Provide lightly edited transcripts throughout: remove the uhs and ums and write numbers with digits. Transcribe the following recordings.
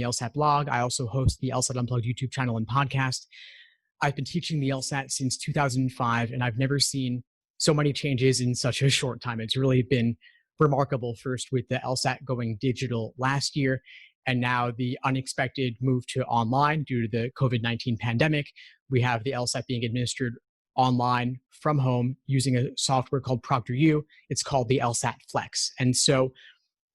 LSAT blog. I also host the LSAT Unplugged YouTube channel and podcast. I've been teaching the LSAT since 2005, and I've never seen so many changes in such a short time. It's really been remarkable, first with the LSAT going digital last year, and now the unexpected move to online due to the COVID-19 pandemic. We have the LSAT being administered online from home using a software called ProctorU. It's called the LSAT Flex. And so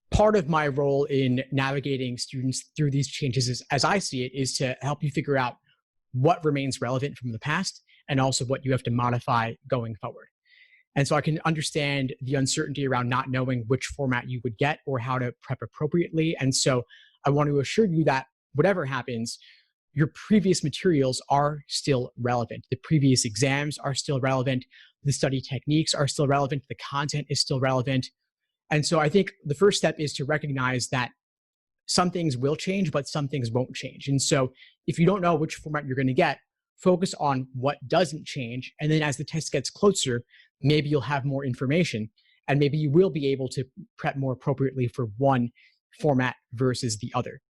part of my role in navigating students through these changes, is, as I see it, is to help you figure out what remains relevant from the past and also what you have to modify going forward. And so I can understand the uncertainty around not knowing which format you would get or how to prep appropriately. And so I want to assure you that whatever happens, your previous materials are still relevant. The previous exams are still relevant. The study techniques are still relevant. The content is still relevant. And so I think the first step is to recognize that some things will change, but some things won't change. And so if you don't know which format you're going to get, focus on what doesn't change. And then as the test gets closer, maybe you'll have more information, and maybe you will be able to prep more appropriately for one format versus the other.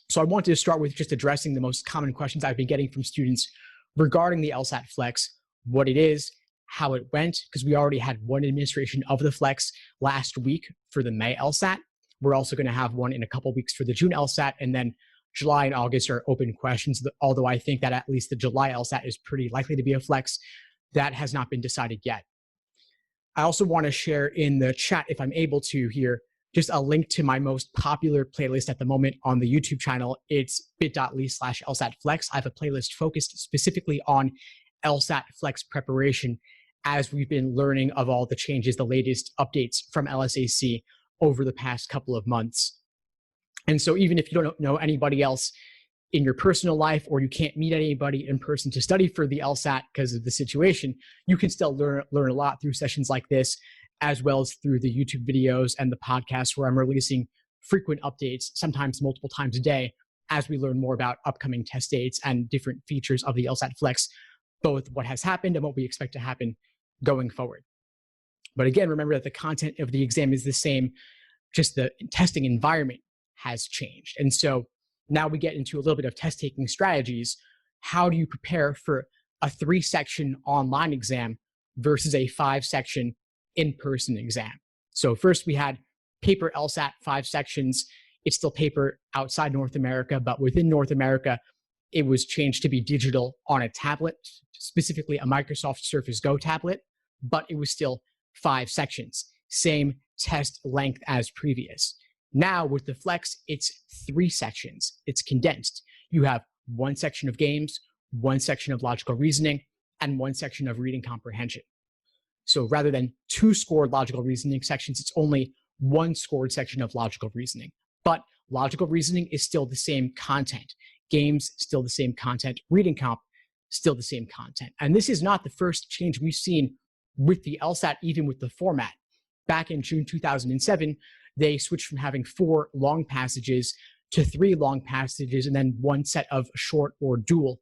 So I wanted to start with just addressing the most common questions I've been getting from students regarding the LSAT Flex, what it is, how it went, because we already had one administration of the Flex last week for the May LSAT. We're also going to have one in a couple weeks for the June LSAT, and then July and August are open questions, although I think that at least the July LSAT is pretty likely to be a Flex. That has not been decided yet. I also want to share in the chat, if I'm able to here, just a link to my most popular playlist at the moment on the YouTube channel. It's bit.ly/LSAT Flex. I have a playlist focused specifically on LSAT Flex preparation as we've been learning of all the changes, the latest updates from LSAC over the past couple of months. And so even if you don't know anybody else in your personal life, or you can't meet anybody in person to study for the LSAT because of the situation, you can still learn a lot through sessions like this, as well as through the YouTube videos and the podcast, where I'm releasing frequent updates, sometimes multiple times a day, as we learn more about upcoming test dates and different features of the LSAT Flex, both what has happened and what we expect to happen going forward. But again, remember that the content of the exam is the same, just the testing environment has changed. And so now we get into a little bit of test taking strategies. How do you prepare for a 3-section online exam versus a 5-section in-person exam? So first we had paper LSAT, 5 sections. It's still paper outside North America, but within North America, it was changed to be digital on a tablet, specifically a Microsoft Surface Go tablet, but it was still 5 sections, same test length as previous. Now with the Flex, it's 3 sections. It's condensed. You have 1 section of games, 1 section of logical reasoning, and 1 section of reading comprehension. So rather than 2 scored logical reasoning sections, it's only 1 scored section of logical reasoning. But logical reasoning is still the same content. Games, still the same content. Reading comp, still the same content. And this is not the first change we've seen with the LSAT, even with the format. Back in June 2007, they switched from having 4 long passages to 3 long passages and then 1 set of short or dual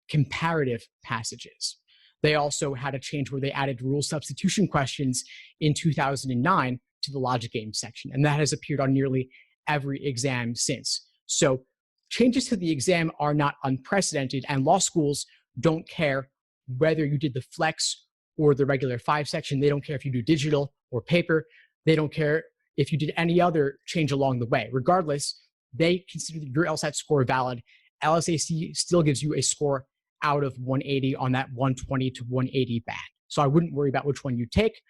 comparative passages. They also had a change where they added rule substitution questions in 2009 to the logic game section, and that has appeared on nearly every exam since. So changes to the exam are not unprecedented, and law schools don't care whether you did the Flex or the regular 5 section. They don't care if you do digital or paper. They don't care if you did any other change along the way. Regardless, they consider your LSAT score valid. LSAC still gives you a score out of 180 on that 120 to 180 band. So I wouldn't worry about which one you take.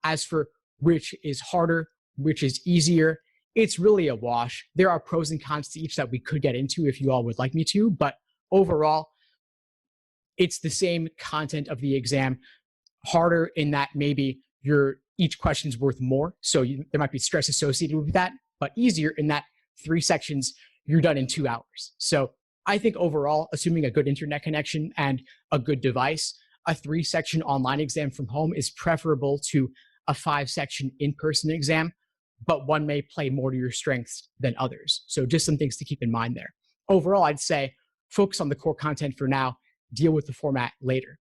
As for which is harder, which is easier, it's really a wash. There are pros and cons to each that we could get into if you all would like me to, but overall, it's the same content of the exam. Harder in that maybe each question's worth more, so there might be stress associated with that, but easier in that 3 sections, you're done in 2 hours. So I think overall, assuming a good internet connection and a good device, a 3-section online exam from home is preferable to a 5-section in-person exam, but one may play more to your strengths than others. So just some things to keep in mind there. Overall, I'd say focus on the core content for now, deal with the format later.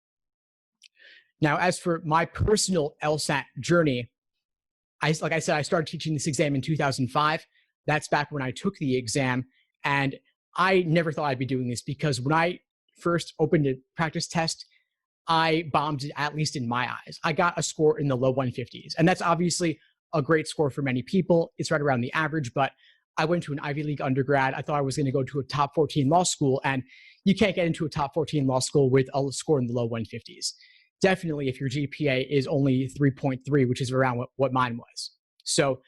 Now, as for my personal LSAT journey, like I said, I started teaching this exam in 2005. That's back when I took the exam. And I never thought I'd be doing this because when I first opened a practice test, I bombed it, at least in my eyes. I got a score in the low 150s. And that's obviously a great score for many people. It's right around the average, but I went to an Ivy League undergrad. I thought I was going to go to a top 14 law school, and you can't get into a top 14 law school with a score in the low 150s. Definitely if your GPA is only 3.3, which is around what mine was. So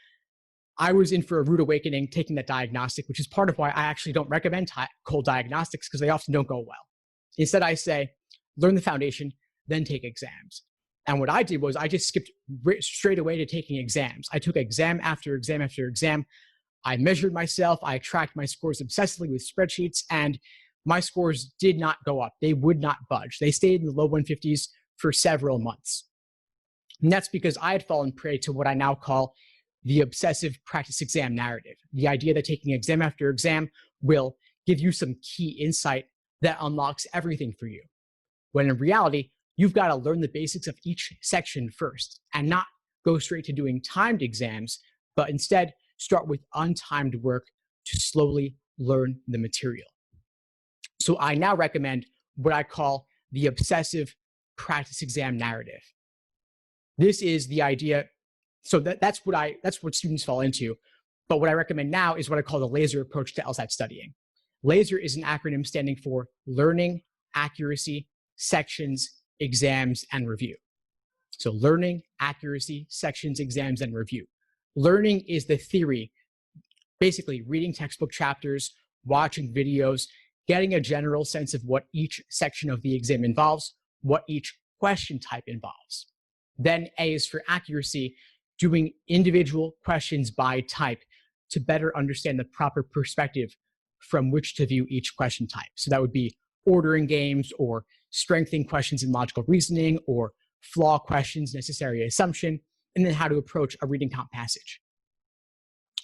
I was in for a rude awakening taking that diagnostic, which is part of why I actually don't recommend cold diagnostics, because they often don't go well. Instead, I say, learn the foundation, then take exams. And what I did was I just skipped straight away to taking exams. I took exam after exam after exam. I measured myself. I tracked my scores obsessively with spreadsheets, and my scores did not go up. They would not budge. They stayed in the low 150s for several months. And that's because I had fallen prey to what I now call the obsessive practice exam narrative. The idea that taking exam after exam will give you some key insight that unlocks everything for you. When in reality, you've got to learn the basics of each section first and not go straight to doing timed exams, but instead start with untimed work to slowly learn the material. So I now recommend what I call the obsessive practice exam narrative. This is the idea. So that's what students fall into. But what I recommend now is what I call the LASER approach to LSAT studying. LASER is an acronym standing for Learning, Accuracy, Sections, Exams, and Review. So learning, accuracy, sections, exams, and review. Learning is the theory, basically reading textbook chapters, watching videos, getting a general sense of what each section of the exam involves, what each question type involves. Then A is for accuracy, doing individual questions by type to better understand the proper perspective from which to view each question type. So that would be ordering games, or strengthening questions in logical reasoning, or flaw questions, necessary assumption, and then how to approach a reading comp passage.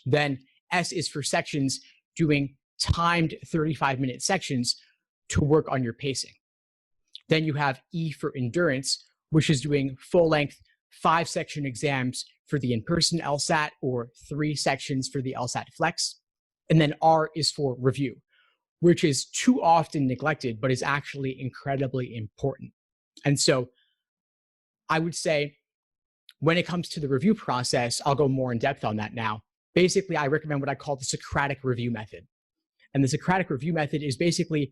Then S is for sections, doing timed 35-minute sections to work on your pacing. Then you have E for endurance, which is doing full-length 5-section exams for the in-person LSAT, or 3 sections for the LSAT Flex. And then R is for review, which is too often neglected, but is actually incredibly important. And so I would say when it comes to the review process, I'll go more in depth on that now. Basically, I recommend what I call the Socratic review method. And the Socratic review method is basically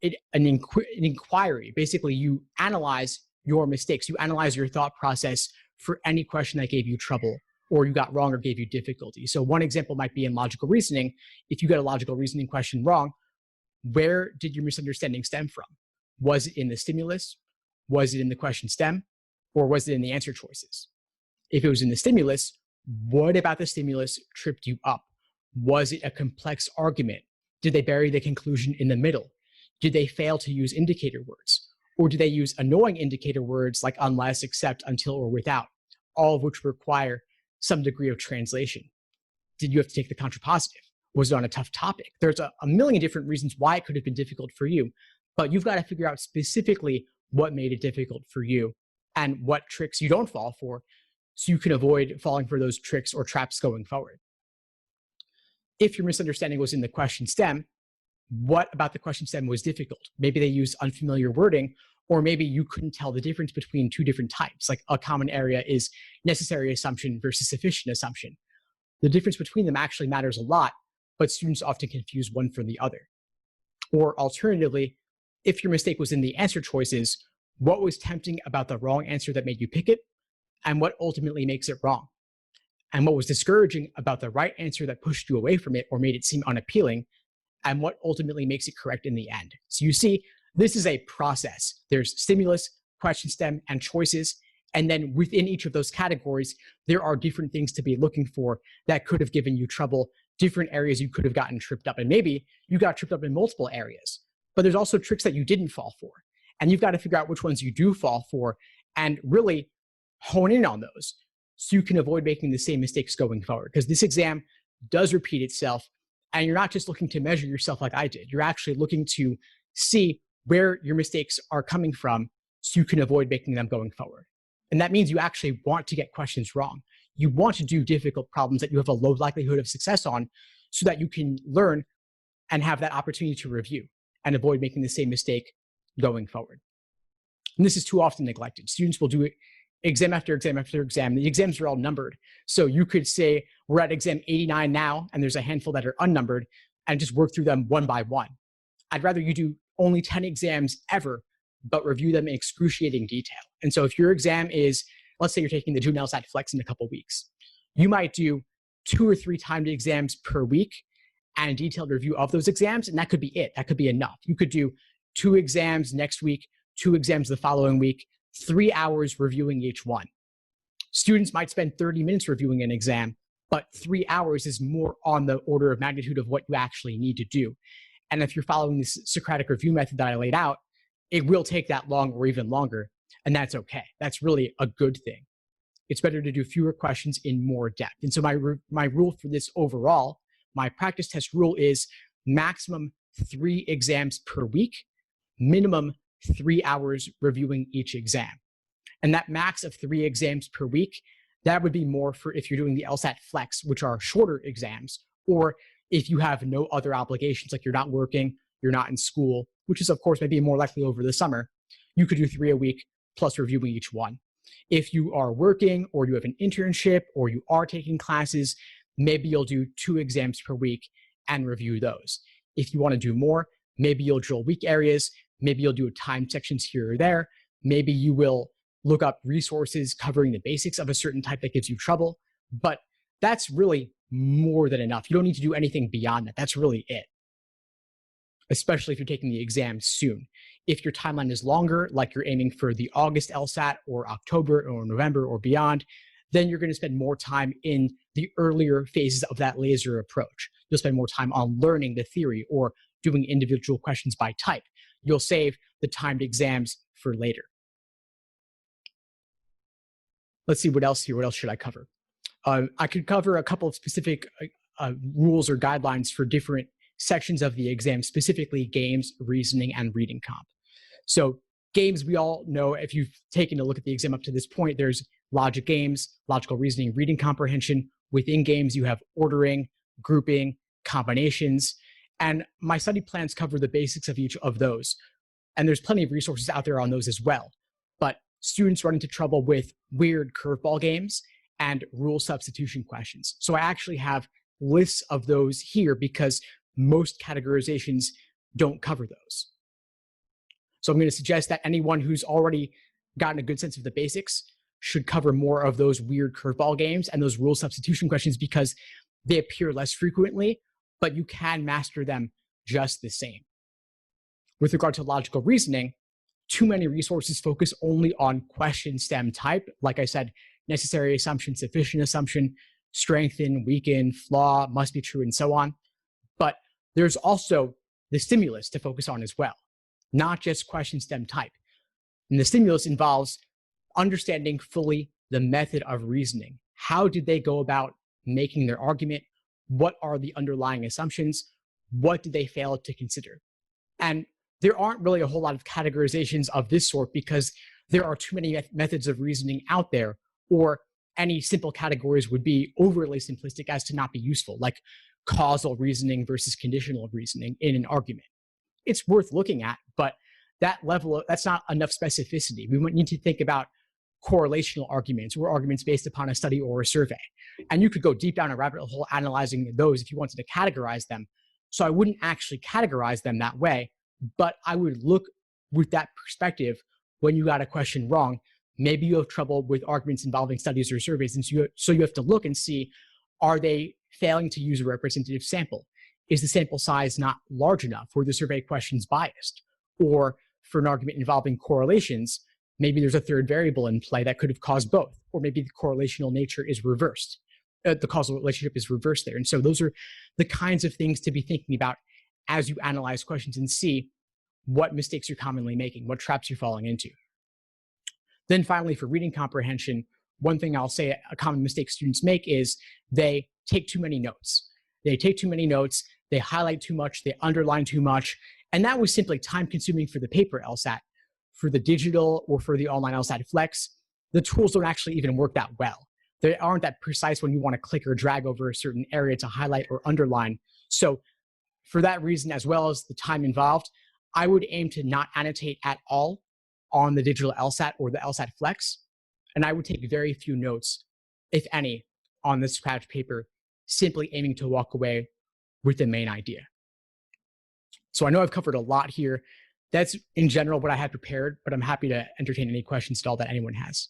an inquiry. Basically, you analyze your mistakes. You analyze your thought process for any question that gave you trouble, or you got wrong or gave you difficulty. So one example might be in logical reasoning. If you got a logical reasoning question wrong, where did your misunderstanding stem from? Was it in the stimulus? Was it in the question stem? Or was it in the answer choices? If it was in the stimulus, what about the stimulus tripped you up? Was it a complex argument? Did they bury the conclusion in the middle? Did they fail to use indicator words? Or did they use annoying indicator words like unless, except, until, or without, all of which require some degree of translation? Did you have to take the contrapositive? Was it on a tough topic? There's a million different reasons why it could have been difficult for you, but you've got to figure out specifically what made it difficult for you and what tricks you don't fall for, so you can avoid falling for those tricks or traps going forward. If your misunderstanding was in the question stem, what about the question stem was difficult? Maybe they used unfamiliar wording, or maybe you couldn't tell the difference between 2 different types. Like a common area is necessary assumption versus sufficient assumption. The difference between them actually matters a lot, but students often confuse one for the other. Or alternatively, if your mistake was in the answer choices, what was tempting about the wrong answer that made you pick it, and what ultimately makes it wrong? And what was discouraging about the right answer that pushed you away from it or made it seem unappealing, and what ultimately makes it correct in the end? So you see, this is a process. There's stimulus, question stem, and choices. And then within each of those categories, there are different things to be looking for that could have given you trouble, different areas you could have gotten tripped up. And maybe you got tripped up in multiple areas, but there's also tricks that you didn't fall for. And you've got to figure out which ones you do fall for and really hone in on those so you can avoid making the same mistakes going forward. Because this exam does repeat itself, and you're not just looking to measure yourself like I did. You're actually looking to see where your mistakes are coming from so you can avoid making them going forward. And that means you actually want to get questions wrong. You want to do difficult problems that you have a low likelihood of success on so that you can learn and have that opportunity to review and avoid making the same mistake going forward. And this is too often neglected. Students will do it exam after exam after exam. The exams are all numbered. So you could say, we're at exam 89 now, and there's a handful that are unnumbered, and just work through them one by one. I'd rather you do only 10 exams ever, but review them in excruciating detail. And so if your exam is, let's say you're taking the June LSAT Flex in a couple weeks, you might do 2 or 3 timed exams per week and a detailed review of those exams, and that could be it. That could be enough. You could do 2 exams next week, 2 exams the following week, 3 hours reviewing each one. Students might spend 30 minutes reviewing an exam, but 3 hours is more on the order of magnitude of what you actually need to do. And if you're following this Socratic review method that I laid out, it will take that long or even longer, and that's okay. That's really a good thing. It's better to do fewer questions in more depth. And so my rule for this overall, my practice test rule is maximum 3 exams per week, minimum 3 hours reviewing each exam. And that max of 3 exams per week, that would be more for if you're doing the LSAT Flex, which are shorter exams, or if you have no other obligations, like you're not working, you're not in school, which is of course maybe more likely over the summer, you could do 3 a week plus reviewing each one. If you are working or you have an internship or you are taking classes, maybe you'll do 2 exams per week and review those. If you want to do more, maybe you'll drill weak areas, maybe you'll do timed sections here or there, maybe you will look up resources covering the basics of a certain type that gives you trouble, but that's really more than enough. You don't need to do anything beyond that. That's really it, especially if you're taking the exam soon. If your timeline is longer, like you're aiming for the August LSAT or October or November or beyond, then you're going to spend more time in the earlier phases of that laser approach. You'll spend more time on learning the theory or doing individual questions by type. You'll save the timed exams for later. Let's see what else here. What else should I cover? I could cover a couple of specific rules or guidelines for different sections of the exam, specifically games, reasoning, and reading comp. So games, we all know, if you've taken a look at the exam up to this point, there's logic games, logical reasoning, reading comprehension. Within games, you have ordering, grouping, combinations, and my study plans cover the basics of each of those. And there's plenty of resources out there on those as well. But students run into trouble with weird curveball games and rule substitution questions. So I actually have lists of those here because most categorizations don't cover those. So I'm going to suggest that anyone who's already gotten a good sense of the basics should cover more of those weird curveball games and those rule substitution questions because they appear less frequently, but you can master them just the same. With regard to logical reasoning, too many resources focus only on question stem type. Like I said, necessary assumption, sufficient assumption, strengthen, weaken, flaw, must be true, and so on. But there's also the stimulus to focus on as well, not just question stem type. And the stimulus involves understanding fully the method of reasoning. How did they go about making their argument? What are the underlying assumptions? What did they fail to consider? And there aren't really a whole lot of categorizations of this sort because there are too many methods of reasoning out there, or any simple categories would be overly simplistic as to not be useful, like causal reasoning versus conditional reasoning in an argument. It's worth looking at, but that's not enough specificity. We need to think about correlational arguments or arguments based upon a study or a survey. And you could go deep down a rabbit hole analyzing those if you wanted to categorize them. So I wouldn't actually categorize them that way, but I would look with that perspective when you got a question wrong. Maybe you have trouble with arguments involving studies or surveys, and so you have to look and see, are they failing to use a representative sample? Is the sample size not large enough? Were the survey questions biased? Or for an argument involving correlations, maybe there's a third variable in play that could have caused both, or maybe the correlational nature is reversed. The causal relationship is reversed there. And so those are the kinds of things to be thinking about as you analyze questions and see what mistakes you're commonly making, what traps you're falling into. Then finally, for reading comprehension, one thing I'll say a common mistake students make is they take too many notes. They take too many notes, they highlight too much, they underline too much, and that was simply time consuming for the paper LSAT. For the digital or for the online LSAT Flex, the tools don't actually even work that well. They aren't that precise when you want to click or drag over a certain area to highlight or underline. So for that reason, as well as the time involved, I would aim to not annotate at all on the digital LSAT or the LSAT Flex. And I would take very few notes, if any, on the scratch paper, simply aiming to walk away with the main idea. So I know I've covered a lot here. That's in general what I had prepared, but I'm happy to entertain any questions at all that anyone has.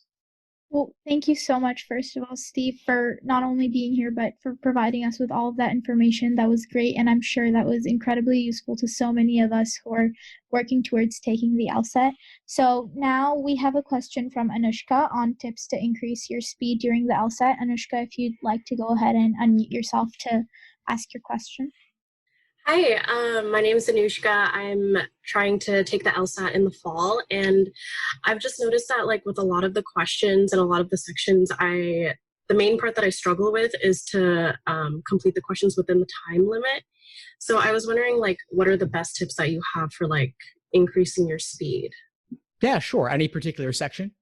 Well, thank you so much, first of all, Steve, for not only being here, but for providing us with all of that information. That was great, and I'm sure that was incredibly useful to so many of us who are working towards taking the LSAT. So now we have a question from Anushka on tips to increase your speed during the LSAT. Anushka, if you'd like to go ahead and unmute yourself to ask your question. Hi, my name is Anushka. I'm trying to take the LSAT in the fall, and I've just noticed that like with a lot of the questions and a lot of the sections, the main part that I struggle with is to complete the questions within the time limit. So I was wondering, like, what are the best tips that you have for like increasing your speed? Yeah, sure. Any particular section?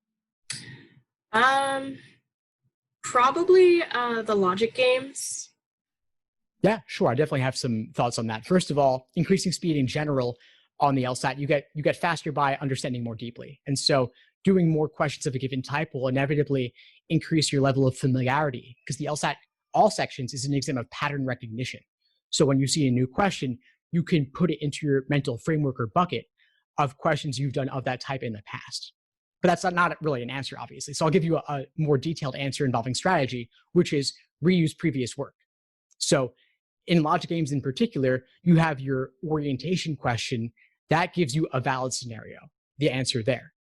Probably the logic games. Yeah, sure. I definitely have some thoughts on that. First of all, increasing speed in general on the LSAT, you get faster by understanding more deeply. And so doing more questions of a given type will inevitably increase your level of familiarity, because the LSAT, all sections, is an exam of pattern recognition. So when you see a new question, you can put it into your mental framework or bucket of questions you've done of that type in the past. But that's not really an answer, obviously. So I'll give you a more detailed answer involving strategy, which is reuse previous work. So in logic games in particular, you have your orientation question that gives you a valid scenario, the answer there.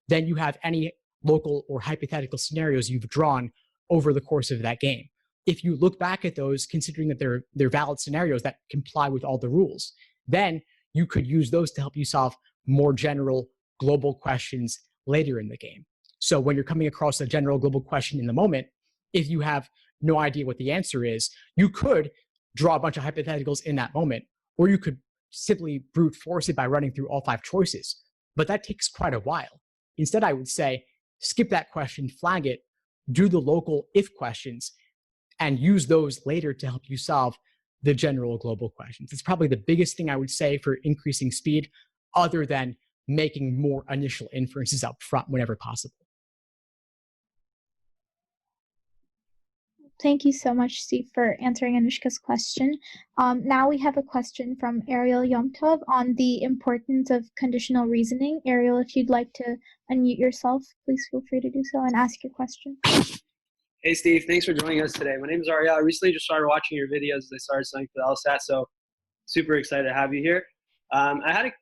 Then you have any local or hypothetical scenarios you've drawn over the course of that game. If you look back at those, considering that they're valid scenarios that comply with all the rules, then you could use those to help you solve more general global questions later in the game. So when you're coming across a general global question in the moment, if you have no idea what the answer is, you could draw a bunch of hypotheticals in that moment, or you could simply brute force it by running through all 5 choices. But that takes quite a while. Instead, I would say, skip that question, flag it, do the local if questions, and use those later to help you solve the general global questions. It's probably the biggest thing I would say for increasing speed, other than making more initial inferences up front whenever possible. Thank you so much, Steve, for answering Anushka's question. Now we have a question from Ariel Yomtov on the importance of conditional reasoning. Ariel, if you'd like to unmute yourself, please feel free to do so and ask your question. Hey, Steve. Thanks for joining us today. My name is Ariel. I recently just started watching your videos as I started studying for the LSAT, so super excited to have you here. I had a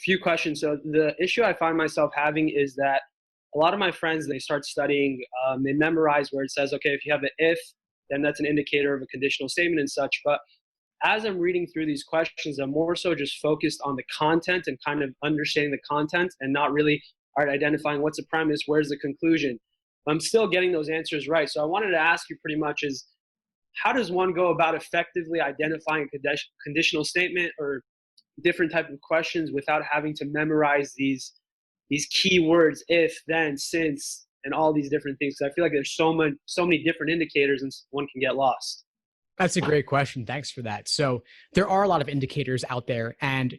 few questions. So the issue I find myself having is that a lot of my friends, they start studying, they memorize where it says, okay, if you have an if, then that's an indicator of a conditional statement and such. But as I'm reading through these questions, I'm more so just focused on the content and kind of understanding the content and not really identifying what's the premise, where's the conclusion. I'm still getting those answers right. So I wanted to ask you pretty much is, how does one go about effectively identifying a conditional statement or different type of questions without having to memorize these key words, if, then, since, and all these different things? Because I feel like there's so many different indicators and one can get lost. That's a great question. Thanks for that. So there are a lot of indicators out there, and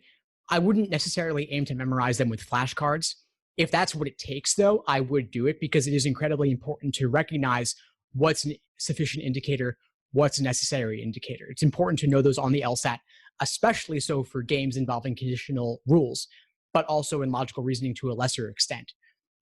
I wouldn't necessarily aim to memorize them with flashcards. If that's what it takes, though, I would do it, because it is incredibly important to recognize what's a sufficient indicator, what's a necessary indicator. It's important to know those on the LSAT, especially so for games involving conditional rules, but also in logical reasoning to a lesser extent.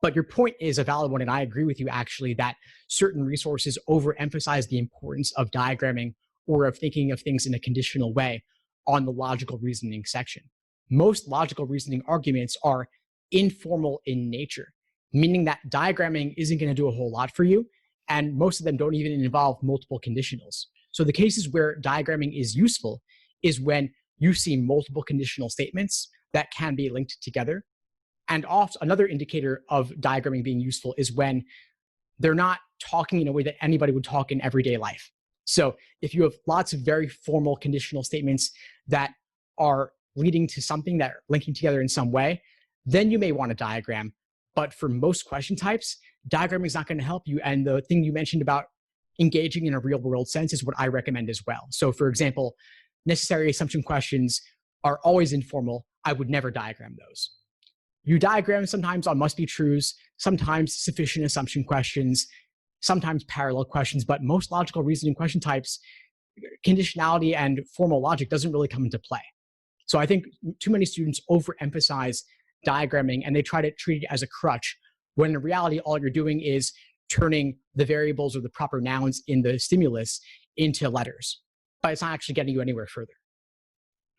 But your point is a valid one, and I agree with you, actually, that certain resources overemphasize the importance of diagramming or of thinking of things in a conditional way on the logical reasoning section. Most logical reasoning arguments are informal in nature, meaning that diagramming isn't going to do a whole lot for you, and most of them don't even involve multiple conditionals. So the cases where diagramming is useful is when you see multiple conditional statements that can be linked together. And another indicator of diagramming being useful is when they're not talking in a way that anybody would talk in everyday life. So if you have lots of very formal conditional statements that are leading to something that are linking together in some way, then you may want a diagram. But for most question types, diagramming is not going to help you. And the thing you mentioned about engaging in a real world sense is what I recommend as well. So for example, necessary assumption questions are always informal. I would never diagram those. You diagram sometimes on must be trues, sometimes sufficient assumption questions, sometimes parallel questions, but most logical reasoning question types, conditionality and formal logic doesn't really come into play. So I think too many students overemphasize diagramming and they try to treat it as a crutch, when in reality, all you're doing is turning the variables or the proper nouns in the stimulus into letters, but it's not actually getting you anywhere further.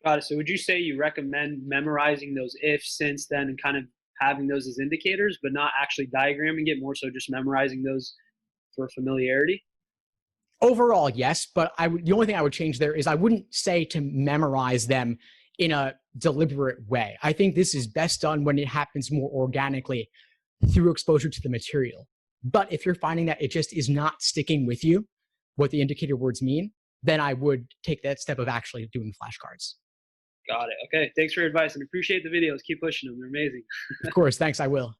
Got it. So would you say you recommend memorizing those if, since, then, and kind of having those as indicators, but not actually diagramming it, more so just memorizing those for familiarity? Overall, yes, but the only thing I would change there is I wouldn't say to memorize them in a deliberate way. I think this is best done when it happens more organically through exposure to the material. But if you're finding that it just is not sticking with you, what the indicator words mean, then I would take that step of actually doing flashcards. Got it. Okay. Thanks for your advice and appreciate the videos. Keep pushing them. They're amazing. Of course. Thanks. I will.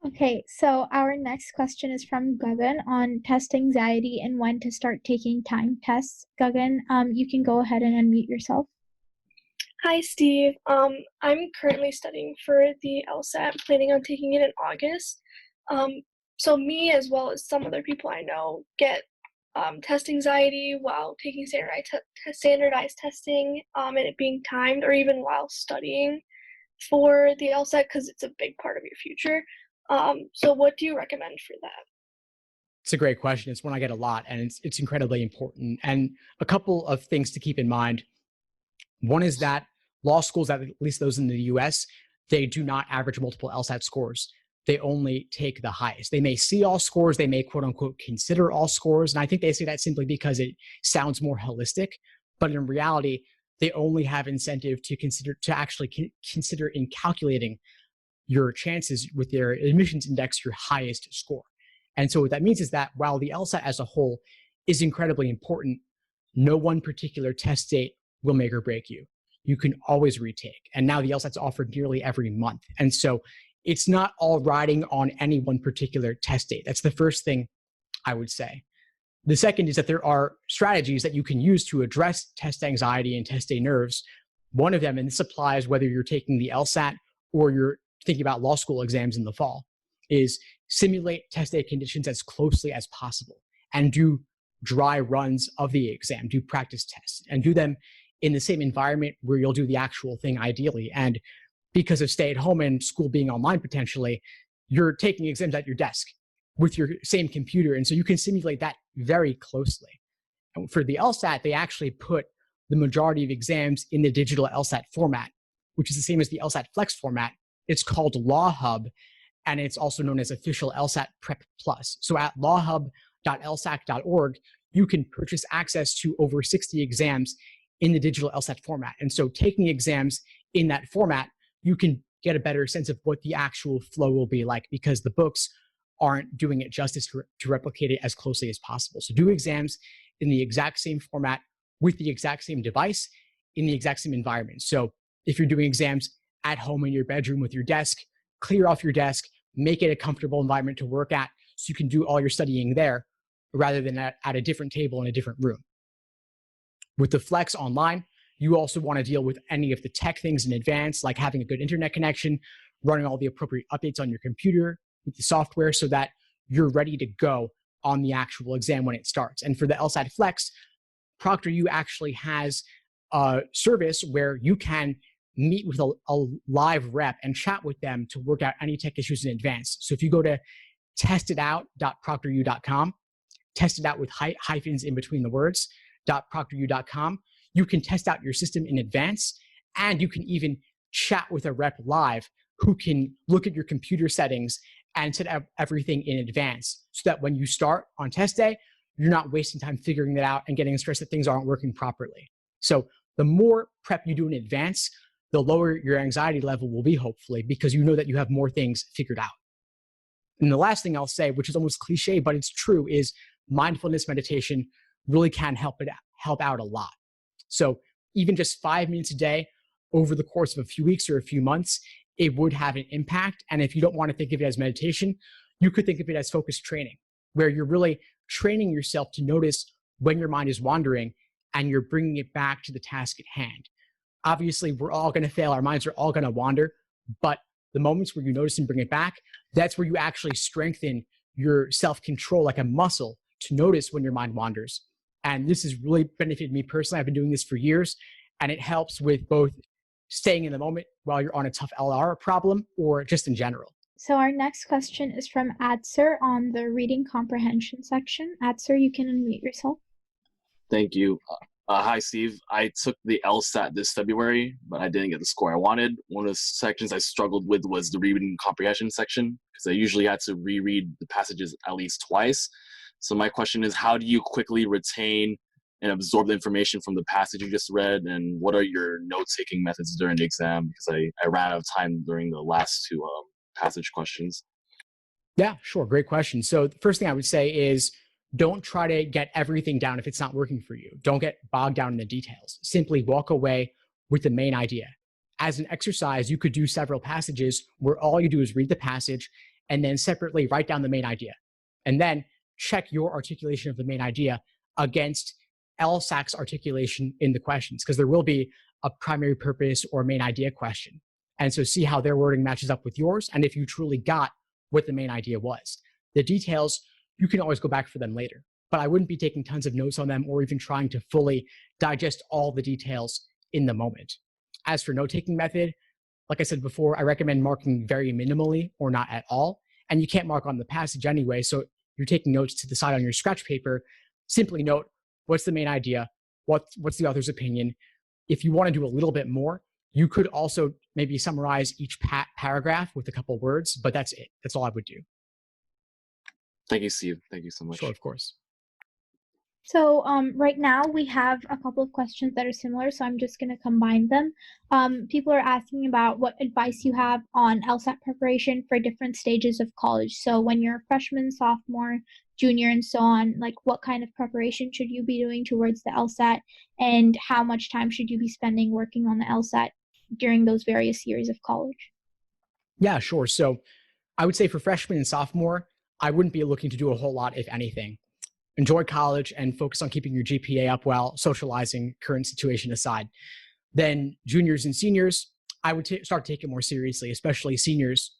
Okay, so our next question is from Gagan on test anxiety and when to start taking time tests. Gagan, you can go ahead and unmute yourself. Hi, Steve. I'm currently studying for the LSAT, planning on taking it in August. So me, as well as some other people I know, get test anxiety while taking standardized testing and it being timed, or even while studying for the LSAT, because it's a big part of your future. So what do you recommend for that? It's a great question. It's one I get a lot, and it's incredibly important. And a couple of things to keep in mind. One is that law schools, at least those in the US, they do not average multiple LSAT scores. They only take the highest. They may see all scores. They may, quote unquote, consider all scores. And I think they say that simply because it sounds more holistic. But in reality, they only have incentive to actually consider in calculating your chances with their admissions index, your highest score. And so what that means is that while the LSAT as a whole is incredibly important, no one particular test date will make or break you. You can always retake. And now the LSAT's offered nearly every month. And so it's not all riding on any one particular test date. That's the first thing I would say. The second is that there are strategies that you can use to address test anxiety and test day nerves. One of them, and this applies whether you're taking the LSAT or you're thinking about law school exams in the fall, is simulate test day conditions as closely as possible and do dry runs of the exam, do practice tests, and do them in the same environment where you'll do the actual thing ideally. And because of stay at home and school being online potentially, you're taking exams at your desk with your same computer. And so you can simulate that very closely. And for the LSAT, they actually put the majority of exams in the digital LSAT format, which is the same as the LSAT Flex format. It's called Law Hub, and it's also known as Official LSAT Prep Plus. So at lawhub.lsac.org, you can purchase access to over 60 exams in the digital LSAT format. And so taking exams in that format, you can get a better sense of what the actual flow will be like, because the books aren't doing it justice to replicate it as closely as possible. So do exams in the exact same format with the exact same device in the exact same environment. So if you're doing exams at home in your bedroom with your desk, clear off your desk, make it a comfortable environment to work at so you can do all your studying there rather than at a different table in a different room. With the Flex online, you also want to deal with any of the tech things in advance, like having a good internet connection, running all the appropriate updates on your computer with the software so that you're ready to go on the actual exam when it starts. And for the LSAT Flex, ProctorU actually has a service where you can meet with a live rep and chat with them to work out any tech issues in advance. So if you go to testitout.proctoru.com, test it out with hyphens in between the words, .proctoru.com, you can test out your system in advance, and you can even chat with a rep live who can look at your computer settings and set up everything in advance so that when you start on test day, you're not wasting time figuring it out and getting stressed that things aren't working properly. So the more prep you do in advance, the lower your anxiety level will be, hopefully, because you know that you have more things figured out. And the last thing I'll say, which is almost cliche, but it's true, is mindfulness meditation really can help out a lot. So even just 5 minutes a day over the course of a few weeks or a few months, it would have an impact. And if you don't want to think of it as meditation, you could think of it as focused training, where you're really training yourself to notice when your mind is wandering and you're bringing it back to the task at hand. Obviously, we're all going to fail. Our minds are all going to wander, but the moments where you notice and bring it back, that's where you actually strengthen your self-control like a muscle to notice when your mind wanders. And this has really benefited me personally. I've been doing this for years, and it helps with both staying in the moment while you're on a tough LR problem or just in general. So our next question is from Adhd on the reading comprehension section. Adhd, you can unmute yourself. Thank you. Hi, Steve. I took the LSAT this February, but I didn't get the score I wanted. One of the sections I struggled with was the reading comprehension section, because I usually had to reread the passages at least twice. So my question is, how do you quickly retain and absorb the information from the passage you just read, and what are your note-taking methods during the exam? Because I ran out of time during the last two passage questions. Yeah, sure. Great question. So the first thing I would say is don't try to get everything down if it's not working for you. Don't get bogged down in the details. Simply walk away with the main idea. As an exercise, you could do several passages where all you do is read the passage and then separately write down the main idea. And then check your articulation of the main idea against LSAC's articulation in the questions, because there will be a primary purpose or main idea question. And so see how their wording matches up with yours, and if you truly got what the main idea was. The details, you can always go back for them later, but I wouldn't be taking tons of notes on them or even trying to fully digest all the details in the moment. As for note-taking method, like I said before, I recommend marking very minimally or not at all. And you can't mark on the passage anyway, so you're taking notes to decide on your scratch paper. Simply note, what's the main idea? What's the author's opinion? If you want to do a little bit more, you could also maybe summarize each paragraph with a couple words, but that's it. That's all I would do. Thank you, Steve. Thank you so much. Sure, of course. So right now we have a couple of questions that are similar, so I'm just going to combine them. People are asking about what advice you have on LSAT preparation for different stages of college. So when you're a freshman, sophomore, junior, and so on, like what kind of preparation should you be doing towards the LSAT, and how much time should you be spending working on the LSAT during those various years of college? Yeah, sure. So I would say for freshman and sophomore, I wouldn't be looking to do a whole lot, if anything. Enjoy college and focus on keeping your GPA up while socializing, current situation aside. Then juniors and seniors, I would start to take it more seriously, especially seniors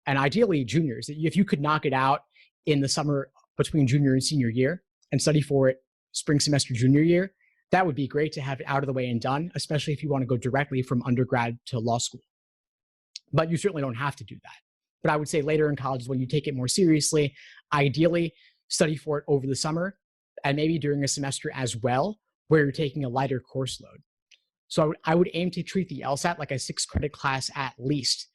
and ideally juniors. If you could knock it out in the summer between junior and senior year and study for it spring semester junior year, that would be great to have it out of the way and done, especially if you want to go directly from undergrad to law school. But you certainly don't have to do that. But I would say later in college, when you take it more seriously, ideally study for it over the summer and maybe during a semester as well, where you're taking a lighter course load. So I would aim to treat the LSAT like a 6-credit class at least,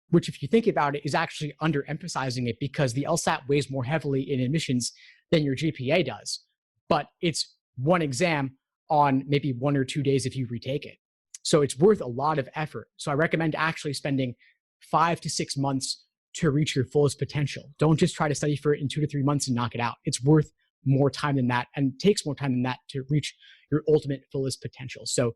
which if you think about it is actually underemphasizing it because the LSAT weighs more heavily in admissions than your GPA does. But it's one exam on maybe 1 or 2 days if you retake it. So it's worth a lot of effort. So I recommend actually spending 5 to 6 months to reach your fullest potential. Don't just try to study for it in 2 to 3 months and knock it out. It's worth more time than that and takes more time than that to reach your ultimate fullest potential. So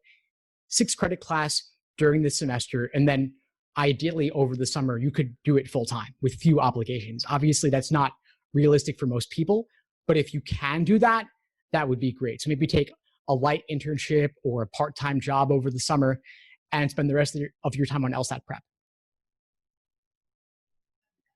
6-credit class during the semester, and then ideally over the summer, you could do it full time with few obligations. Obviously, that's not realistic for most people, but if you can do that, that would be great. So maybe take a light internship or a part-time job over the summer and spend the rest of your time on LSAT prep.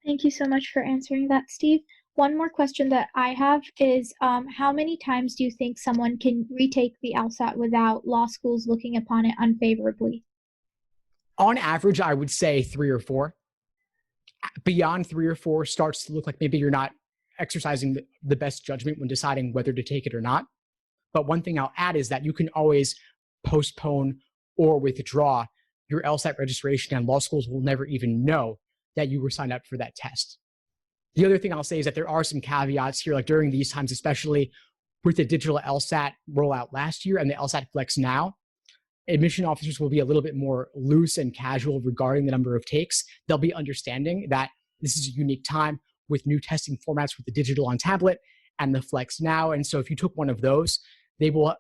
Thank you so much for answering that, Steve. One more question that I have is how many times do you think someone can retake the LSAT without law schools looking upon it unfavorably? On average, I would say 3 or 4. Beyond 3 or 4 starts to look like maybe you're not exercising the best judgment when deciding whether to take it or not. But one thing I'll add is that you can always postpone or withdraw your LSAT registration, and law schools will never even know that you were signed up for that test. The other thing I'll say is that there are some caveats here, like during these times, especially with the digital LSAT rollout last year and the LSAT Flex now, admission officers will be a little bit more loose and casual regarding the number of takes. They'll be understanding that this is a unique time with new testing formats with the digital on tablet and the Flex now. And so if you took one of those, they will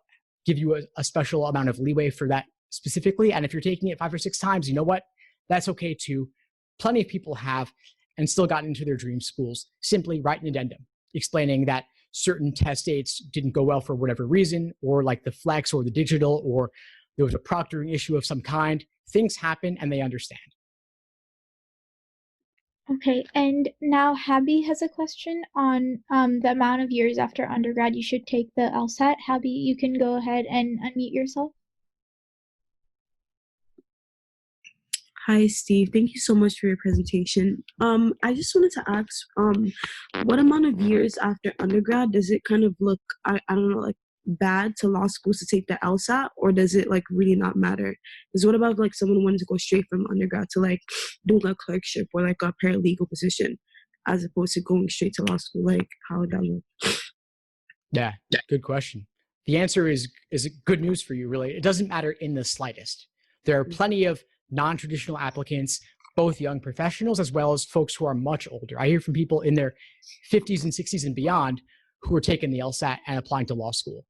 give you a special amount of leeway for that specifically. And if you're taking it 5 or 6 times, you know what? That's okay too. Plenty of people have and still gotten into their dream schools. Simply write an addendum explaining that certain test dates didn't go well for whatever reason, or like the flex or the digital, or there was a proctoring issue of some kind. Things happen and they understand. Okay, and now Habby has a question on the amount of years after undergrad you should take the LSAT. Habby, you can go ahead and unmute yourself. Hi, Steve. Thank you so much for your presentation. I just wanted to ask, what amount of years after undergrad does it kind of look, I don't know, like bad to law schools to take the LSAT, or does it like really not matter? Because what about like someone wanting to go straight from undergrad to like doing a clerkship or like a paralegal position, as opposed to going straight to law school? Like, how would that look? Yeah, good question. The answer is good news for you, really. It doesn't matter in the slightest. There are plenty of non-traditional applicants, both young professionals as well as folks who are much older. I hear from people in their 50s and 60s and beyond who are taking the LSAT and applying to law school.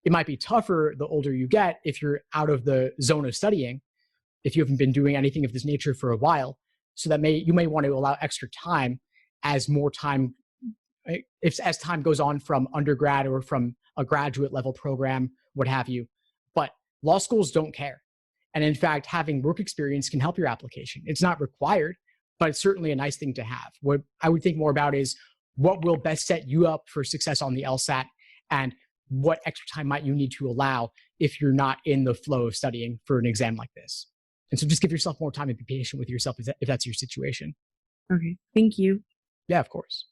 It might be tougher the older you get if you're out of the zone of studying, if you haven't been doing anything of this nature for a while. So that you may want to allow extra time as more time, as time goes on from undergrad or from a graduate level program, what have you. But law schools don't care. And in fact, having work experience can help your application. It's not required, but it's certainly a nice thing to have. What I would think more about is what will best set you up for success on the LSAT, and what extra time might you need to allow if you're not in the flow of studying for an exam like this. And so just give yourself more time and be patient with yourself if that's your situation. Okay, thank you. Yeah, of course.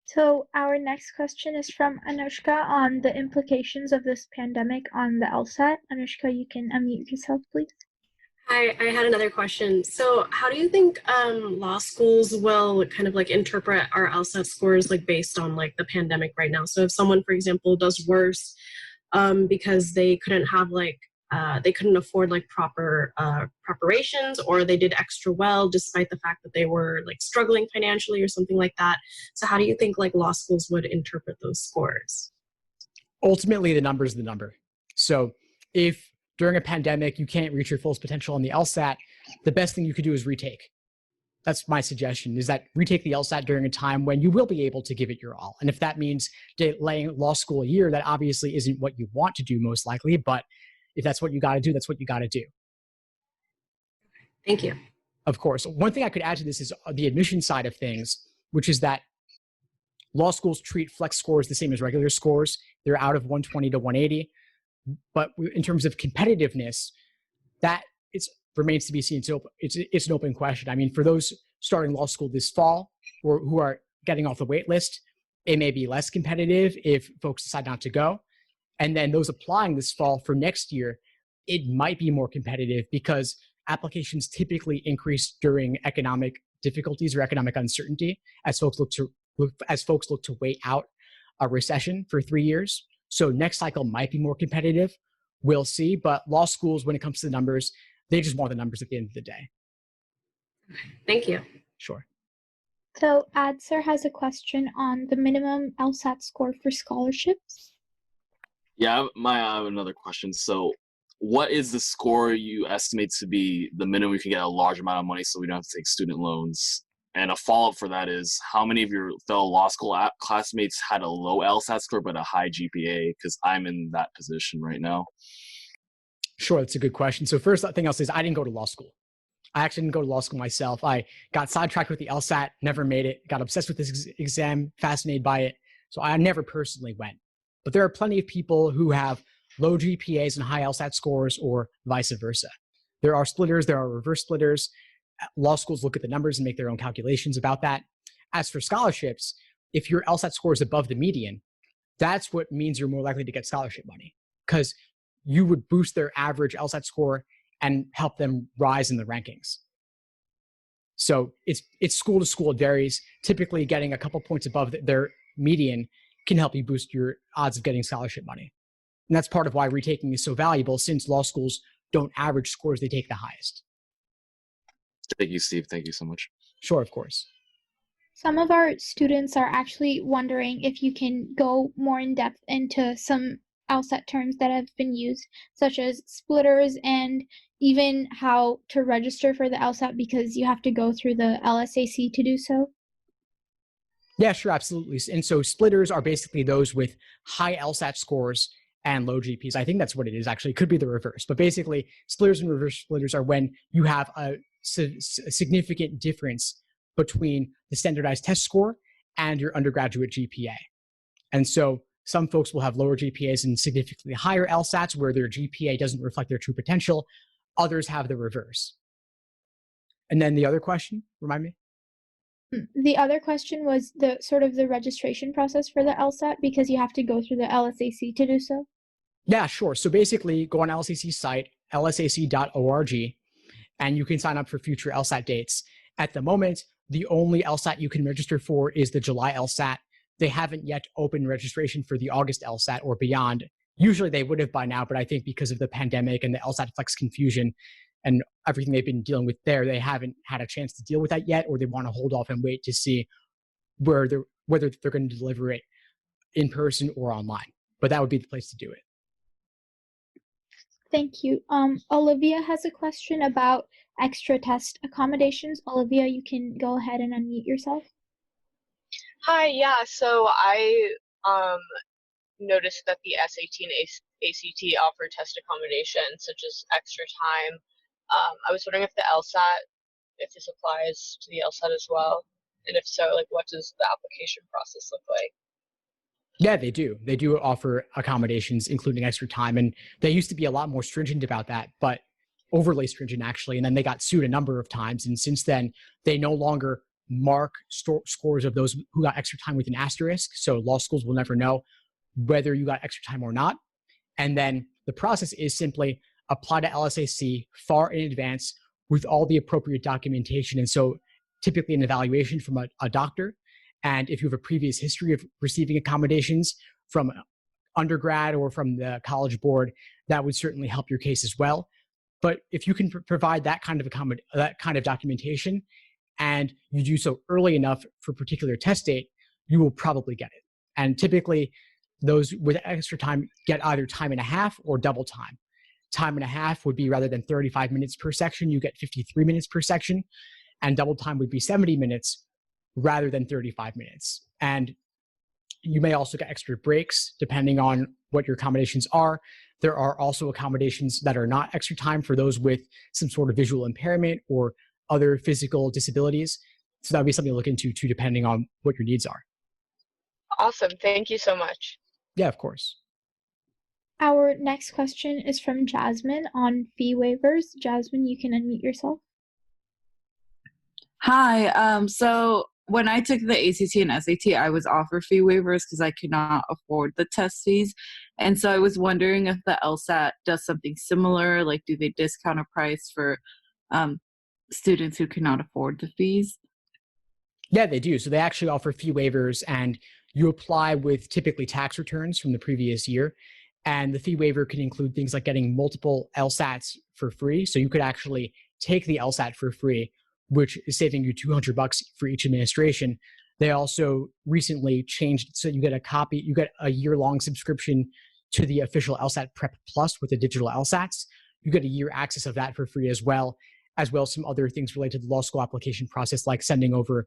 So our next question is from Anushka on the implications of this pandemic on the LSAT. Anushka, you can unmute yourself, please. Hi, I had another question. So how do you think law schools will kind of like interpret our LSAT scores like based on like the pandemic right now? So if someone, for example, does worse because they couldn't have like they couldn't afford like proper preparations, or they did extra well despite the fact that they were like struggling financially or something like that. So how do you think like law schools would interpret those scores? Ultimately, the number is the number. So if during a pandemic you can't reach your fullest potential on the LSAT, the best thing you could do is retake. That's my suggestion, is that retake the LSAT during a time when you will be able to give it your all. And if that means delaying law school a year, that obviously isn't what you want to do most likely, but if that's what you got to do, that's what you got to do. Thank you. Of course. One thing I could add to this is the admission side of things, which is that law schools treat flex scores the same as regular scores. They're out of 120 to 180. But in terms of competitiveness, that remains to be seen. So it's an open question. I mean, for those starting law school this fall or who are getting off the wait list, it may be less competitive if folks decide not to go. And then those applying this fall for next year, it might be more competitive because applications typically increase during economic difficulties or economic uncertainty as folks look to wait out a recession for 3 years. So next cycle might be more competitive. We'll see. But law schools, when it comes to the numbers, they just want the numbers at the end of the day. Thank you. Sure. So Adhd has a question on the minimum LSAT score for scholarships. Yeah, I have another question. So what is the score you estimate to be the minimum you can get a large amount of money so we don't have to take student loans? And a follow-up for that is, how many of your fellow law school classmates had a low LSAT score but a high GPA? Because I'm in that position right now. Sure, that's a good question. So first thing I'll say is I didn't go to law school. I actually didn't go to law school myself. I got sidetracked with the LSAT, never made it, got obsessed with this exam, fascinated by it. So I never personally went. But there are plenty of people who have low GPAs and high LSAT scores, or vice versa. There are splitters, there are reverse splitters. Law schools look at the numbers and make their own calculations about that. As for scholarships, if your LSAT score is above the median, that's what means you're more likely to get scholarship money, because you would boost their average LSAT score and help them rise in the rankings. So it's school to school, it varies. Typically getting a couple points above their median can help you boost your odds of getting scholarship money. And that's part of why retaking is so valuable, since law schools don't average scores, they take the highest. Thank you, Steve. Thank you so much. Sure, of course. Some of our students are actually wondering if you can go more in depth into some LSAT terms that have been used, such as splitters, and even how to register for the LSAT, because you have to go through the LSAC to do so. Yeah, sure, absolutely. And so splitters are basically those with high LSAT scores and low GPs. I think that's what it is, actually. It could be the reverse. But basically, splitters and reverse splitters are when you have a significant difference between the standardized test score and your undergraduate GPA. And so some folks will have lower GPAs and significantly higher LSATs where their GPA doesn't reflect their true potential. Others have the reverse. And then the other question, remind me? The other question was the sort of the registration process for the LSAT, because you have to go through the LSAC to do so. Yeah, sure. So basically, go on LSAC's site, lsac.org, and you can sign up for future LSAT dates. At the moment, the only LSAT you can register for is the July LSAT. They haven't yet opened registration for the August LSAT or beyond. Usually they would have by now, but I think because of the pandemic and the LSAT Flex confusion and everything they've been dealing with there, they haven't had a chance to deal with that yet, or they want to hold off and wait to see whether they're going to deliver it in person or online. But that would be the place to do it. Thank you. Olivia has a question about extra test accommodations. Olivia, you can go ahead and unmute yourself. Hi, yeah, so I noticed that the SAT and ACT offer test accommodations, such as extra time. I was wondering if the LSAT, if this applies to the LSAT as well, and if so, like, what does the application process look like? Yeah, they do. They do offer accommodations, including extra time. And they used to be a lot more stringent about that, but overly stringent, actually. And then they got sued a number of times. And since then, they no longer mark scores of those who got extra time with an asterisk. So law schools will never know whether you got extra time or not. And then the process is simply apply to LSAC far in advance with all the appropriate documentation. And so typically an evaluation from a doctor. And if you have a previous history of receiving accommodations from undergrad or from the College Board, that would certainly help your case as well. But if you can provide that kind of documentation and you do so early enough for a particular test date, you will probably get it. And typically, those with extra time get either time and a half or double time. Time and a half would be, rather than 35 minutes per section, you get 53 minutes per section. And double time would be 70 minutes rather than 35 minutes. And you may also get extra breaks depending on what your accommodations are. There are also accommodations that are not extra time for those with some sort of visual impairment or other physical disabilities. So that would be something to look into too, depending on what your needs are. Awesome. Thank you so much. Yeah, of course. Our next question is from Jasmine on fee waivers. Jasmine, you can unmute yourself. Hi. So when I took the ACT and SAT, I was offered fee waivers because I could not afford the test fees. And so I was wondering if the LSAT does something similar. Like, do they discount a price for students who cannot afford the fees? Yeah, they do. So they actually offer fee waivers, and you apply with typically tax returns from the previous year. And the fee waiver can include things like getting multiple LSATs for free. So you could actually take the LSAT for free, which is saving you $200 for each administration. They also recently changed, so you get a year-long subscription to the official LSAT Prep Plus with the digital LSATs. You get a year access of that for free as well as some other things related to the law school application process, like sending over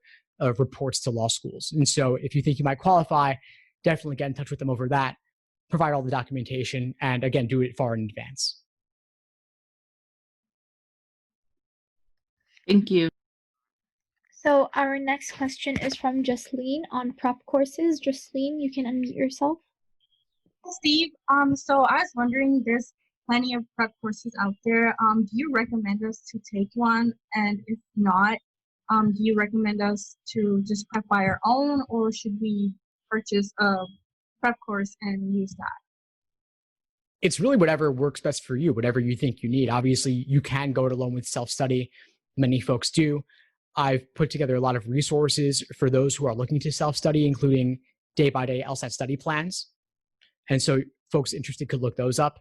reports to law schools. And so if you think you might qualify, definitely get in touch with them over that, provide all the documentation, and again, do it far in advance. Thank you. So our next question is from Jasleen on prep courses. Jasleen, you can unmute yourself. Steve, so I was wondering, there's plenty of prep courses out there. Do you recommend us to take one? And if not, do you recommend us to just prep by our own, or should we purchase a prep course and use that? It's really whatever works best for you, whatever you think you need. Obviously, you can go it alone with self-study. Many folks do. I've put together a lot of resources for those who are looking to self-study, including day-by-day LSAT study plans. And so folks interested could look those up.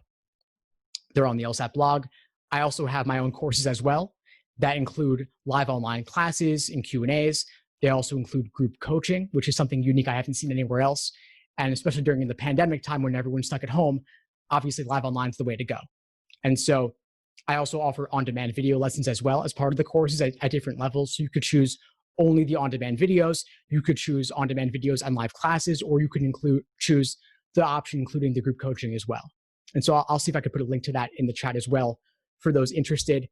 They're on the LSAT blog. I also have my own courses as well that include live online classes and Q&As. They also include group coaching, which is something unique I haven't seen anywhere else. And especially during the pandemic time when everyone's stuck at home, obviously live online is the way to go. And so I also offer on-demand video lessons as well as part of the courses at different levels. So you could choose only the on-demand videos. You could choose on-demand videos and live classes, or you could choose the option including the group coaching as well. And so I'll see if I could put a link to that in the chat as well for those interested.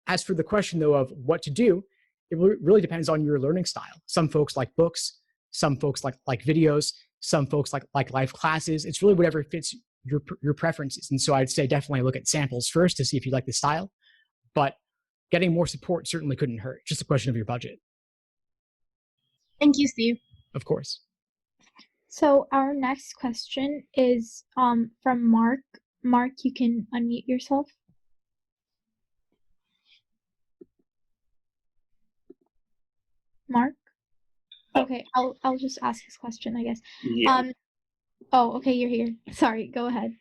As for the question, though, of what to do, it really depends on your learning style. Some folks like books, some folks like videos, some folks like live classes. It's really whatever fits your preferences. And so I'd say definitely look at samples first to see if you like the style, but getting more support certainly couldn't hurt. Just a question of your budget. Thank you, Steve. Of course. So our next question is from Mark. Mark, you can unmute yourself. Mark? Okay, I'll just ask his question, I guess. Yeah. Oh, okay, you're here. Sorry, go ahead.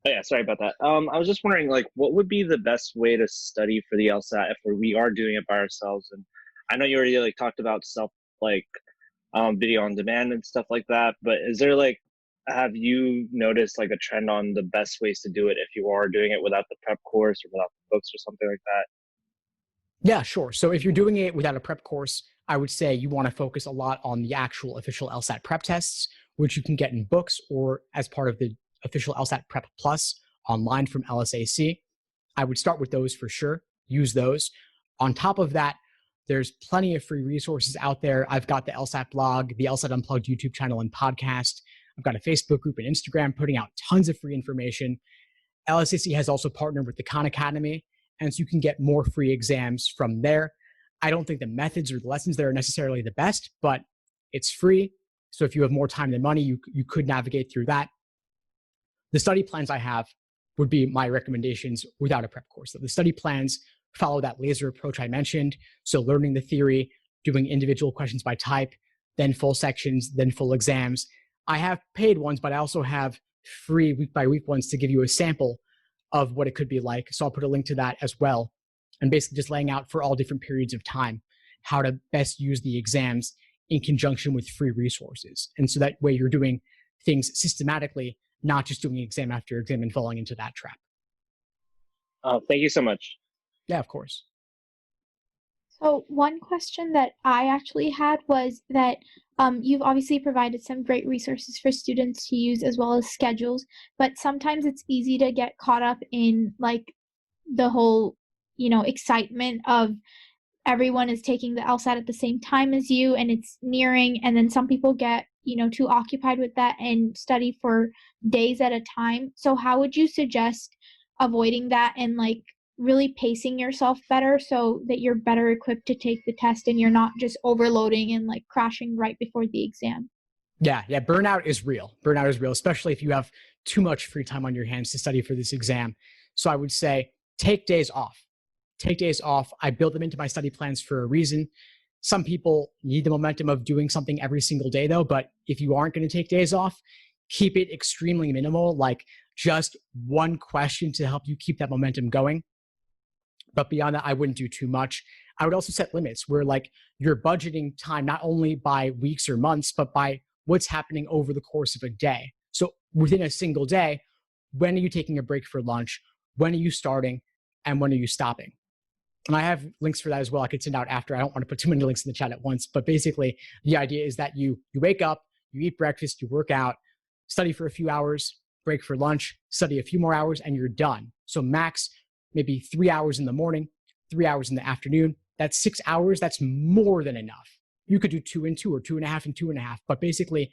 Oh, yeah, sorry about that. I was just wondering, like, what would be the best way to study for the LSAT if we are doing it by ourselves? And I know you already talked about video on demand and stuff like that, but is there have you noticed a trend on the best ways to do it if you are doing it without the prep course or without the books or something like that? Yeah, sure. So if you're doing it without a prep course, I would say you want to focus a lot on the actual official LSAT prep tests, which you can get in books or as part of the official LSAT Prep Plus online from LSAC. I would start with those for sure. Use those. On top of that, there's plenty of free resources out there. I've got the LSAT blog, the LSAT Unplugged YouTube channel and podcast. I've got a Facebook group and Instagram putting out tons of free information. LSAC has also partnered with the Khan Academy, and so you can get more free exams from there. I don't think the methods or the lessons there are necessarily the best, but it's free. So if you have more time than money, you could navigate through that. The study plans I have would be my recommendations without a prep course. So the study plans follow that laser approach I mentioned. So learning the theory, doing individual questions by type, then full sections, then full exams. I have paid ones, but I also have free week by week ones to give you a sample of what it could be like. So I'll put a link to that as well. And basically just laying out for all different periods of time, how to best use the exams in conjunction with free resources. And so that way you're doing things systematically, not just doing exam after exam and falling into that trap. Thank you so much. Yeah, of course. So one question that I actually had was that you've obviously provided some great resources for students to use as well as schedules, but sometimes it's easy to get caught up in the whole, excitement of everyone is taking the LSAT at the same time as you and it's nearing, and then some people get, too occupied with that and study for days at a time. So how would you suggest avoiding that and really pacing yourself better so that you're better equipped to take the test and you're not just overloading and crashing right before the exam? Yeah. Burnout is real. Burnout is real, especially if you have too much free time on your hands to study for this exam. So I would say take days off. Take days off. I build them into my study plans for a reason. Some people need the momentum of doing something every single day though, but if you aren't going to take days off, keep it extremely minimal, just one question to help you keep that momentum going. But beyond that, I wouldn't do too much. I would also set limits where you're budgeting time not only by weeks or months, but by what's happening over the course of a day. So within a single day, when are you taking a break for lunch? When are you starting? And when are you stopping? And I have links for that as well. I could send out after. I don't want to put too many links in the chat at once, but basically the idea is that you wake up, you eat breakfast, you work out, study for a few hours, break for lunch, study a few more hours, and you're done. So max maybe 3 hours in the morning, 3 hours in the afternoon. That's 6 hours. That's more than enough. You could do 2 and 2 or 2.5 and 2.5, but basically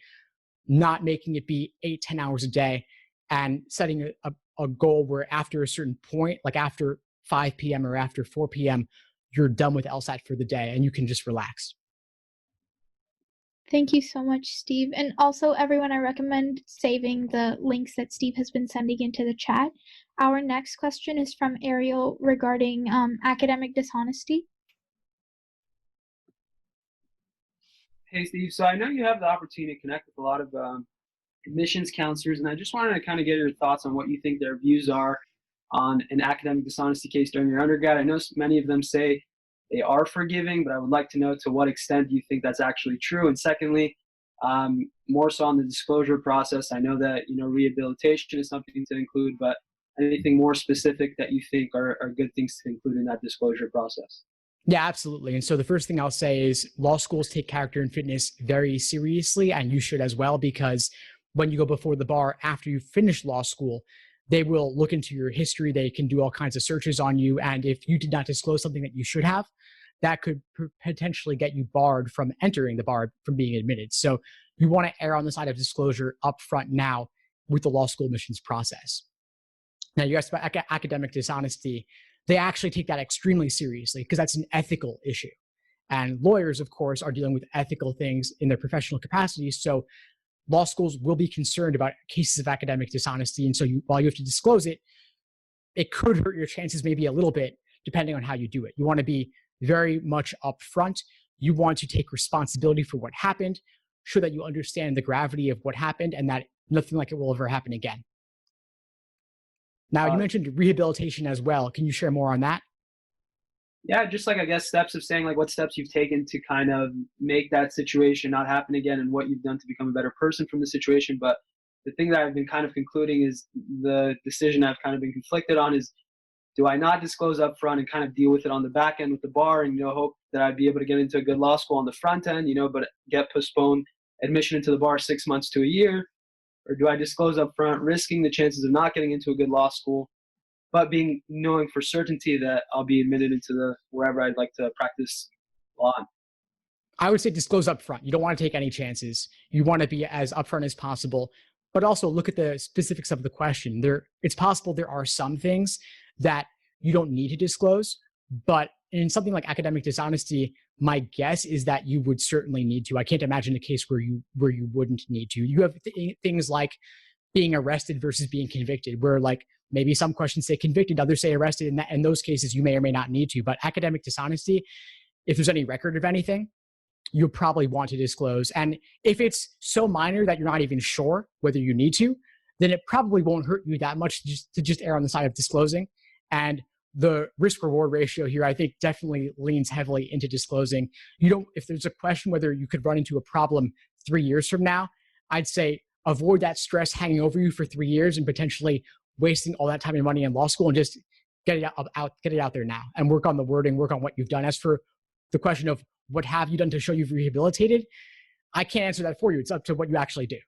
not making it be 8-10 hours a day and setting a goal where after a certain point, after 5 p.m. or after 4 p.m., you're done with LSAT for the day and you can just relax. Thank you so much, Steve. And also, everyone, I recommend saving the links that Steve has been sending into the chat. Our next question is from Ariel regarding academic dishonesty. Hey, Steve. So I know you have the opportunity to connect with a lot of admissions counselors, and I just wanted to kind of get your thoughts on what you think their views are on an academic dishonesty case during your undergrad. I know many of them say they are forgiving, but I would like to know to what extent do you think that's actually true? And secondly, more so on the disclosure process. I know that, rehabilitation is something to include, but anything more specific that you think are good things to include in that disclosure process? Yeah, absolutely. And so the first thing I'll say is law schools take character and fitness very seriously, and you should as well, because when you go before the bar after you finish law school, they will look into your history. They can do all kinds of searches on you. And if you did not disclose something that you should have, that could potentially get you barred from entering the bar, from being admitted. So you want to err on the side of disclosure up front now with the law school admissions process. Now, you asked about academic dishonesty. They actually take that extremely seriously because that's an ethical issue. And lawyers, of course, are dealing with ethical things in their professional capacities. So law schools will be concerned about cases of academic dishonesty. And so while you have to disclose it, it could hurt your chances maybe a little bit, depending on how you do it. You want to be very much upfront. You want to take responsibility for what happened, show that you understand the gravity of what happened and that nothing like it will ever happen again. Now, you mentioned rehabilitation as well. Can you share more on that? Yeah, just like, I guess, steps of saying like what steps you've taken to kind of make that situation not happen again and what you've done to become a better person from the situation. But the thing that I've been kind of concluding is the decision I've kind of been conflicted on is, do I not disclose up front and kind of deal with it on the back end with the bar and, hope that I'd be able to get into a good law school on the front end, but get postponed admission into the bar 6 months to a year? Or do I disclose up front, risking the chances of not getting into a good law school, but knowing for certainty that I'll be admitted into wherever I'd like to practice law? I would say disclose up front. You don't want to take any chances. You want to be as upfront as possible, but also look at the specifics of the question. It's possible there are some things that you don't need to disclose, but in something like academic dishonesty, my guess is that you would certainly need to. I can't imagine a case where you wouldn't need to. You have things like being arrested versus being convicted, where like maybe some questions say convicted, others say arrested. In those cases, you may or may not need to. But academic dishonesty, if there's any record of anything, you'll probably want to disclose. And if it's so minor that you're not even sure whether you need to, then it probably won't hurt you that much to just err on the side of disclosing. And the risk-reward ratio here, I think, definitely leans heavily into disclosing. If there's a question whether you could run into a problem 3 years from now, I'd say avoid that stress hanging over you for 3 years and potentially wasting all that time and money in law school, and just get it out there now and work on the wording, work on what you've done. As for the question of what have you done to show you've rehabilitated, I can't answer that for you. It's up to what you actually do.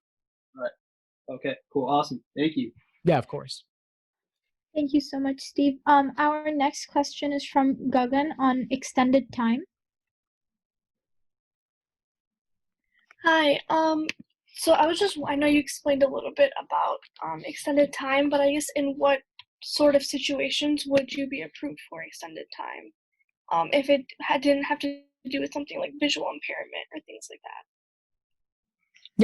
All right. Okay, cool. Awesome. Thank you. Yeah, of course. Thank you so much, Steve. Our next question is from Gagan on extended time. Hi. So I know you explained a little bit about extended time, but I guess in what sort of situations would you be approved for extended time? If it didn't have to do with something like visual impairment or things like that.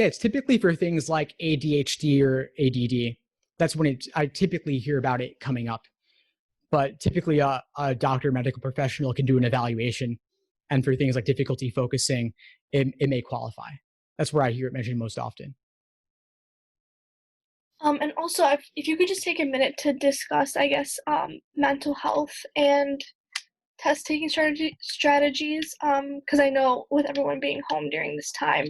Yeah, it's typically for things like ADHD or ADD. That's when I typically hear about it coming up. But typically a doctor, medical professional can do an evaluation. And for things like difficulty focusing, it may qualify. That's where I hear it mentioned most often. And also, if you could just take a minute to discuss, I guess, mental health and test-taking strategies, because I know with everyone being home during this time,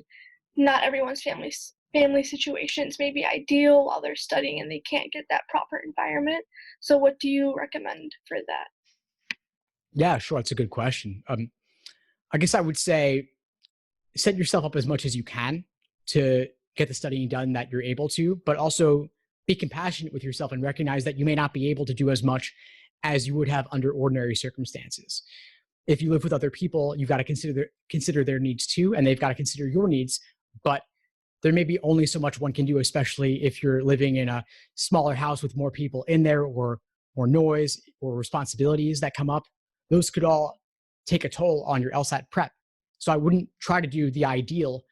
not everyone's family situations may be ideal while they're studying and they can't get that proper environment. So what do you recommend for that? Yeah, sure. That's a good question. I guess I would say set yourself up as much as you can to get the studying done that you're able to, but also be compassionate with yourself and recognize that you may not be able to do as much as you would have under ordinary circumstances. If you live with other people, you've got to consider their needs too, and they've got to consider your needs. But there may be only so much one can do, especially if you're living in a smaller house with more people in there, or more noise or responsibilities that come up. Those could all take a toll on your LSAT prep. So I wouldn't try to do the ideal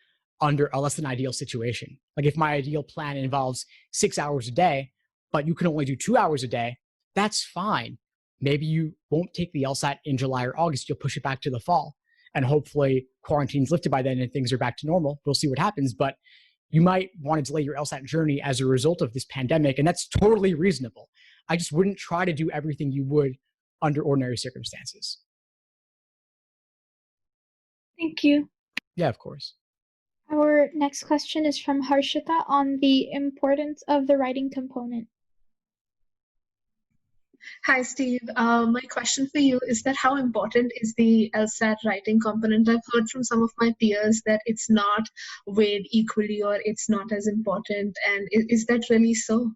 under a less than ideal situation. Like if my ideal plan involves 6 hours a day, but you can only do 2 hours a day, that's fine. Maybe you won't take the LSAT in July or August. You'll push it back to the fall. And hopefully quarantine's lifted by then and things are back to normal. We'll see what happens. But you might want to delay your LSAT journey as a result of this pandemic. And that's totally reasonable. I just wouldn't try to do everything you would under ordinary circumstances. Thank you. Yeah, of course. Our next question is from Harshita on the importance of the writing component. Hi, Steve. My question for you is that how important is the LSAT writing component? I've heard from some of my peers that it's not weighed equally or it's not as important. And is that really so?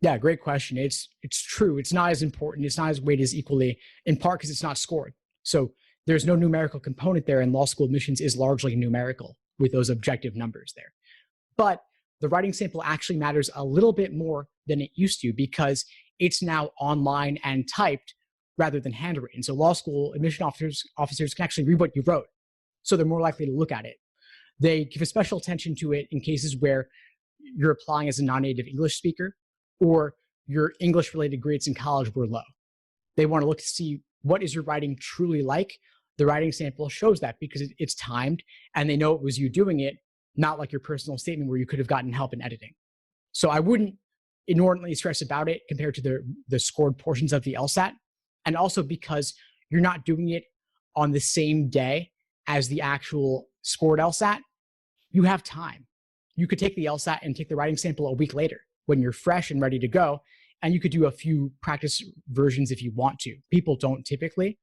Yeah, great question. It's true. It's not as important. It's not as weighted as equally, in part because it's not scored. So there's no numerical component there, and law school admissions is largely numerical with those objective numbers there. But the writing sample actually matters a little bit more than it used to because it's now online and typed rather than handwritten. So law school admission officers can actually read what you wrote. So they're more likely to look at it. They give a special attention to it in cases where you're applying as a non-native English speaker or your English-related grades in college were low. They want to look to see what is your writing truly like. The writing sample shows that because it's timed and they know it was you doing it, not like your personal statement where you could have gotten help in editing. So I wouldn't inordinately stress about it compared to the scored portions of the LSAT. And also because you're not doing it on the same day as the actual scored LSAT, you have time. You could take the LSAT and take the writing sample a week later when you're fresh and ready to go. And you could do a few practice versions if you want to. People don't typically,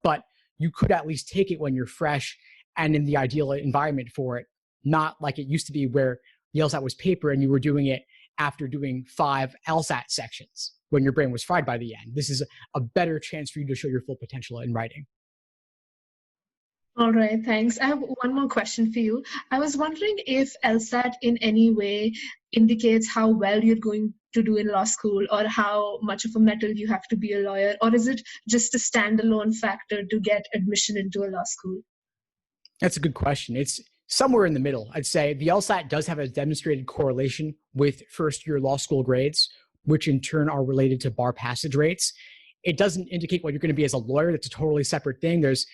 but you could at least take it when you're fresh and in the ideal environment for it, not like it used to be where the LSAT was paper and you were doing it after doing 5 LSAT sections when your brain was fried by the end. This is a better chance for you to show your full potential in writing. All right, thanks. I have one more question for you. I was wondering if LSAT in any way indicates how well you're going to do in law school or how much of a metal you have to be a lawyer, or is it just a standalone factor to get admission into a law school? That's a good question. It's somewhere in the middle. I'd say the LSAT does have a demonstrated correlation with first-year law school grades, which in turn are related to bar passage rates. It doesn't indicate what you're going to be as a lawyer. That's a totally separate thing. There's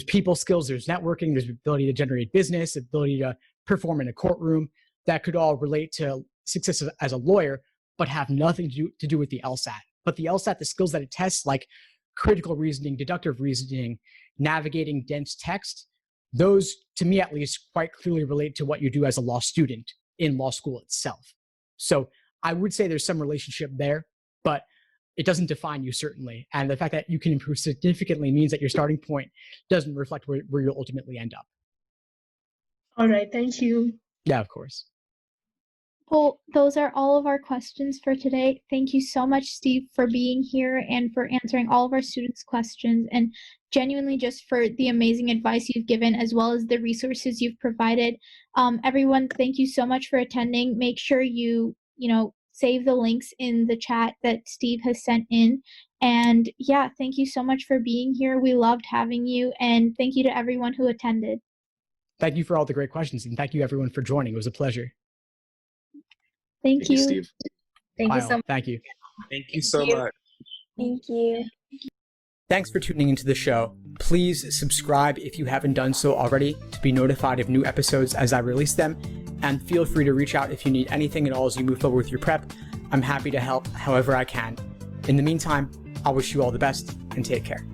people skills, there's networking, there's ability to generate business, ability to perform in a courtroom that could all relate to success as a lawyer, but have nothing to do with the LSAT. But the LSAT, the skills that it tests, like critical reasoning, deductive reasoning, navigating dense text, those, to me at least, quite clearly relate to what you do as a law student in law school itself. So I would say there's some relationship there, but it doesn't define you, certainly. And the fact that you can improve significantly means that your starting point doesn't reflect where you'll ultimately end up. All right, thank you. Yeah, of course. Well, those are all of our questions for today. Thank you so much, Steve, for being here and for answering all of our students' questions, and genuinely just for the amazing advice you've given as well as the resources you've provided. Everyone, thank you so much for attending. Make sure you save the links in the chat that Steve has sent in. And yeah, thank you so much for being here. We loved having you, and thank you to everyone who attended. Thank you for all the great questions, and thank you everyone for joining. It was a pleasure. Thank you, Steve. Thank you Bye so all. much. Thank you. Thank you so much. Thank you. Thanks for tuning into the show. Please subscribe if you haven't done so already to be notified of new episodes as I release them. And feel free to reach out if you need anything at all as you move forward with your prep. I'm happy to help however I can. In the meantime, I'll wish you all the best and take care.